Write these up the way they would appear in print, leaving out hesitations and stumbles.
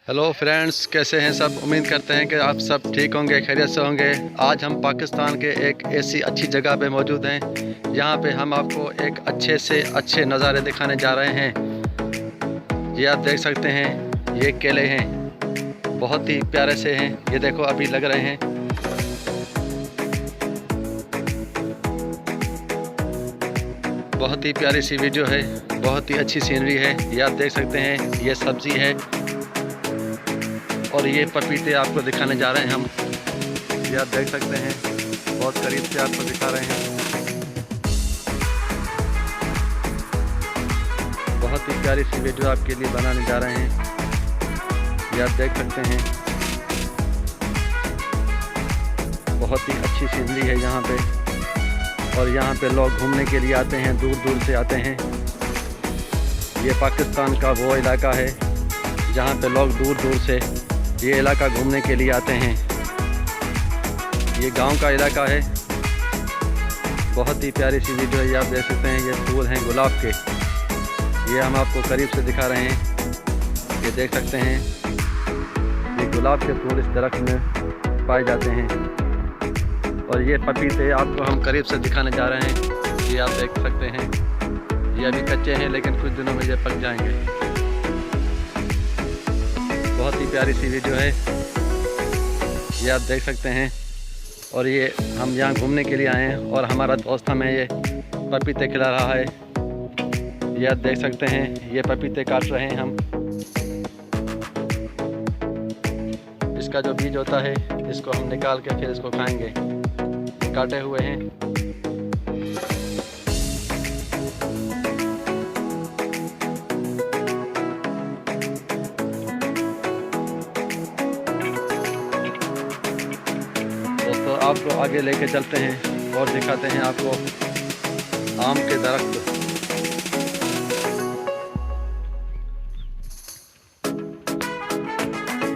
Hello friends, कैसे हैं सब। उम्मीद करते हैं कि आप सब ठीक होंगे, खैरियत से होंगे। आज हम पाकिस्तान के एक ऐसी अच्छी जगह पे मौजूद हैं। यहाँ पे हम आपको एक अच्छे से अच्छे नज़ारे दिखाने जा रहे हैं। ये आप देख सकते हैं, ये केले हैं, बहुत ही प्यारे से हैं। ये देखो अभी लग रहे हैं। बहुत ही प्यारी सी वीडियो है, बहुत ही अच्छी सीनरी है। ये आप देख सकते हैं, ये सब्ज़ी है और ये पपीते आपको दिखाने जा रहे हैं हम। ये आप देख सकते हैं, बहुत करीब से आपको दिखा रहे हैं। बहुत ही प्यारी सी वीडियो आपके लिए बनाने जा रहे हैं। ये आप देख सकते हैं, बहुत ही अच्छी सीनरी है यहाँ पे। और यहाँ पे लोग घूमने के लिए आते हैं, दूर दूर से आते हैं। ये पाकिस्तान का वो इलाका है जहाँ पे लोग दूर दूर से ये इलाका घूमने के लिए आते हैं। ये गांव का इलाका है। बहुत ही प्यारी सी वीडियो है। ये आप देख सकते हैं, ये फूल हैं गुलाब के। ये हम आपको करीब से दिखा रहे हैं। ये देख सकते हैं, ये गुलाब के फूल इस दरख्त में पाए जाते हैं। और ये पपीते आपको हम करीब से दिखाने जा रहे हैं। ये आप देख सकते हैं, ये अभी कच्चे हैं लेकिन कुछ दिनों में ये पक जाएंगे। बहुत ही प्यारी सी वीडियो है, ये आप देख सकते हैं। और ये हम यहाँ घूमने के लिए आए हैं और हमारा दोस्त हमें ये पपीते खिला रहा है। ये आप देख सकते हैं, ये पपीते काट रहे हैं हम। इसका जो बीज होता है, इसको हम निकाल के फिर इसको खाएंगे। काटे हुए हैं। दोस्तों, आपको आगे लेके चलते हैं और दिखाते हैं आपको आम के दरख्त।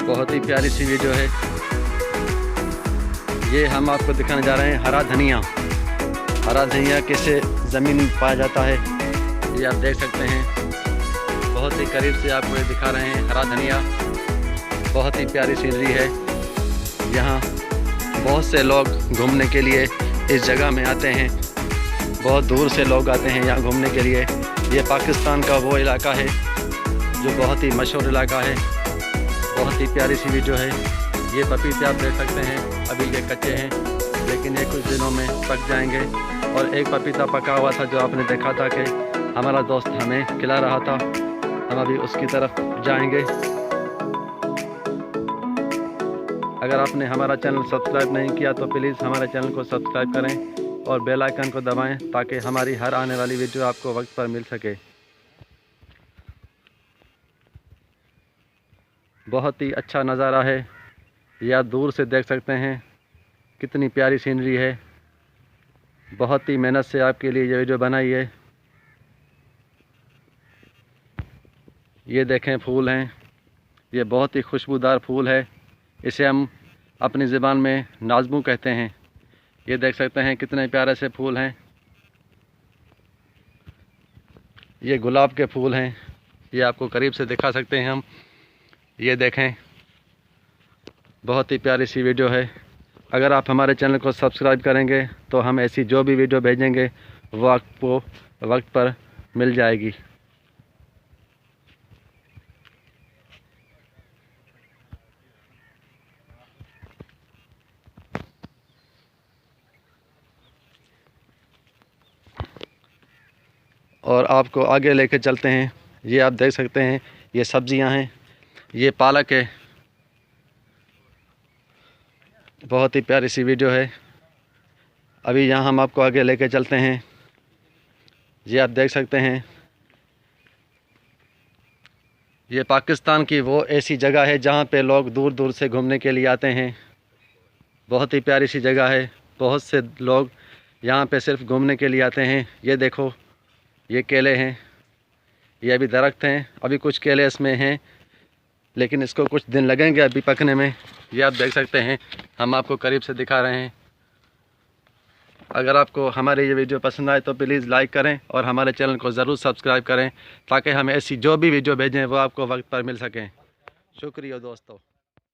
बहुत ही प्यारी सी वीडियो है। ये हम आपको दिखाने जा रहे हैं हरा धनिया। हरा धनिया कैसे ज़मीन में पाया जाता है, ये आप देख सकते हैं। बहुत ही करीब से आपको ये दिखा रहे हैं हरा धनिया। बहुत ही प्यारी सीनरी है। यहाँ बहुत से लोग घूमने के लिए इस जगह में आते हैं। बहुत दूर से लोग आते हैं यहाँ घूमने के लिए। ये पाकिस्तान का वो इलाका है जो बहुत ही मशहूर इलाका है। बहुत ही प्यारी सी वीडियो है। ये पपीते आप देख सकते हैं, अभी ये कच्चे हैं लेकिन ये कुछ दिनों में पक जाएंगे। और एक पपीता पका हुआ था जो आपने देखा था कि हमारा दोस्त हमें खिला रहा था। हम अभी उसकी तरफ जाएंगे। अगर आपने हमारा चैनल सब्सक्राइब नहीं किया तो प्लीज़ हमारे चैनल को सब्सक्राइब करें और बेल आइकन को दबाएं ताकि हमारी हर आने वाली वीडियो आपको वक्त पर मिल सके। बहुत ही अच्छा नज़ारा है। ये आप दूर से देख सकते हैं, कितनी प्यारी सीनरी है। बहुत ही मेहनत से आपके लिए ये वीडियो बनाई है। ये देखें, फूल हैं। ये बहुत ही खुशबूदार फूल है। इसे हम अपनी ज़बान में नाज़मू कहते हैं। ये देख सकते हैं, कितने प्यारे से फूल हैं। ये गुलाब के फूल हैं। ये आपको करीब से दिखा सकते हैं हम। ये देखें, बहुत ही प्यारी सी वीडियो है। अगर आप हमारे चैनल को सब्सक्राइब करेंगे तो हम ऐसी जो भी वीडियो भेजेंगे वो आपको वक्त पर मिल जाएगी। और आपको आगे लेके चलते हैं। ये आप देख सकते हैं, ये सब्जियां हैं। ये पालक है। बहुत ही प्यारी सी वीडियो है। अभी यहाँ हम आपको आगे लेके चलते हैं। ये आप देख सकते हैं, ये पाकिस्तान की वो ऐसी जगह है जहाँ पे लोग दूर दूर से घूमने के लिए आते हैं। बहुत ही प्यारी सी जगह है। बहुत से लोग यहाँ पे सिर्फ घूमने के लिए आते हैं। ये देखो, ये केले हैं। ये अभी दरख्त हैं, अभी कुछ केले इसमें हैं लेकिन इसको कुछ दिन लगेंगे अभी पकने में। ये आप देख सकते हैं, हम आपको करीब से दिखा रहे हैं। अगर आपको हमारी ये वीडियो पसंद आए तो प्लीज़ लाइक करें और हमारे चैनल को ज़रूर सब्सक्राइब करें ताकि हम ऐसी जो भी वीडियो भेजें वो आपको वक्त पर मिल सकें। शुक्रिया दोस्तों।